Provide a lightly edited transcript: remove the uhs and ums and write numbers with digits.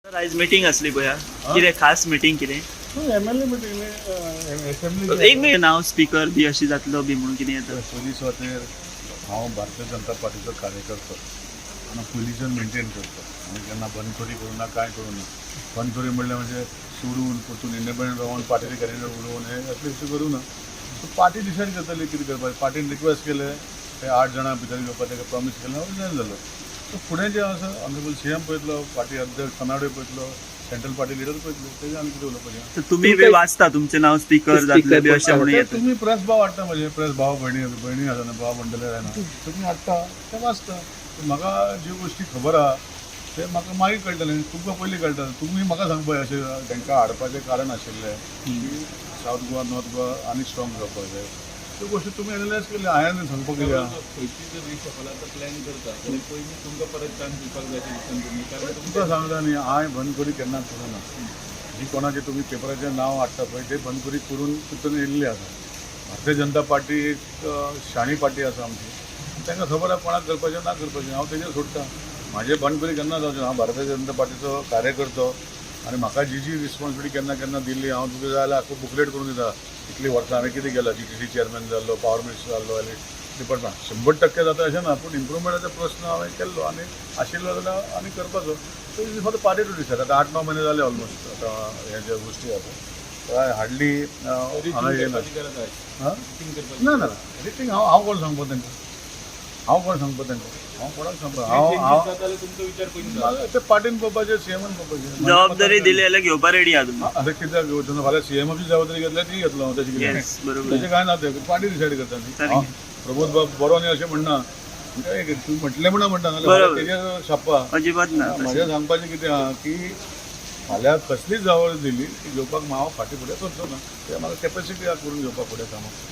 तर आज मीटिंग असली पळय कितें खास मीटिंग कितें एमएलए मिटींग असेंब्ली एक मिनिट नाव स्पीकर बी अशी जातलो बी म्हणून कितें येता पोलीस खातीर हांव भारतीय जनता पार्टीचो कार्यकर्तो आनी पोलिशन मेंटेन करता आनी केन्ना बंदखोरी करूना काय करूना बंदखोरी म्हणल्यार म्हणजे सोडून परतून इंडिपेंडंट रावन पार्टीचे कॅरियर उडोवन हे असले अशें करूना सो पार्टी डिसायड करतली कितें करपाचें पार्टीन रिक्वेस्ट केले ते 8 जाणां भितर घेवपाक ताका प्रॉमीस केलें रिजायन जालो सो फुडें जें आसा ऑनरेबल सीएम पळयतलो पार्टी अध्यक्ष फर्नांडो पळयतलो सेंट्रल पार्टी लिडर पळयतलो तेजें आमी कितें उलोवपाचें तर तुम्ही बी वाचता तुमचे नाव स्पीकर जातले बी अशें म्हणून येता तुम्ही प्रेस भाव हाडटा म्हजे प्रेस भाव भयणी आसा न्हू भाव म्हणटले जायना तुमी हाडटा ते वाचता म्हाका ज्यो गोश्टी खबर आहा ते म्हाका मागीर कळटलें तुमकां पयलीं कळटलें तुमी म्हाका सांगपा अशें तांकां हाडपाचें कारण आशिल्लें की सावथ गोवा नॉर्थ गोवा आनी स्ट्रॉंग जावपाक जाय त्यो गोश्टी तुमी एनालायज केल्ले हांवें सांगपाक गेल्या तुमकां सांगता न्ही हांवें बंदखोरी केन्ना करूना जी कोणाचें तुमी पेपराचेर नांव हाडटा पळय ते बंदखोरी करून तितून येयल्ली आसा भारतीय जनता पार्टी एक शाणी पार्टी आसा आमची तांकां खबर आहा कोणाक करपाचें ना करपाचें हांव तेजेर सोडटा म्हाजे बंदखोरी केन्ना जावचें हांव भारतीय जनता पार्टीचो कार्यकर्तो आनी म्हाका जी रिस्पॉन्सिबिलिटी केन्ना केन्ना दिल्ली हांव तुका जाय जाल्यार आख्खो बुकलेट करून दिता इतलीं वर्सां हांवें कितें केलां जीटीसी चेअरमॅन जाल्लो पावर मिनिस्टर जाल्लो डिपार्टमेंट 100% जाता अशें ना पूण इम्प्रुवमेंटाचो प्रश्न हांवें केल्लो आनी आशिल्लो जाल्यार आनी करपाचो so is for the party to decide आतां 8-9 म्हयने जाले ऑलमोस्ट आतां ह्या ज्या गोश्टी आसा हार्डली हांगा येयना ना ना एडिटींग हांव कोण सांगपा तांकां हांव कोण सांगपा तांकां हांव कोणाक सांगपा हांव ते पार्टीन पळोवपाचें सीएमान पळोवपाचें जबाबदारी दिली जाल्यार घेवपा रेडी आहा तुमी आतां कित्याक घेवचो फाल्यां सीएमाची जबाबदारी घेतल्यार ती घेतलो हांव तशें कितें Yes, बरोबर तशें काय ना ते पार्टी डिसायड करता न्ही हांव प्रमोद बाब बरो न्ही अशें म्हणना तूं म्हटलें म्हणटा नाल्यार तेजेर छापा अजिबात ना म्हाजें सांगपाचें कितें आहा की फाल्यां कसलीच जबाबदारी दिली ती घेवपाक हांव फाटीं फुडें करचो ना ते म्हाका कॅपेसिटी आहा करून घेवपाक फुडें कामां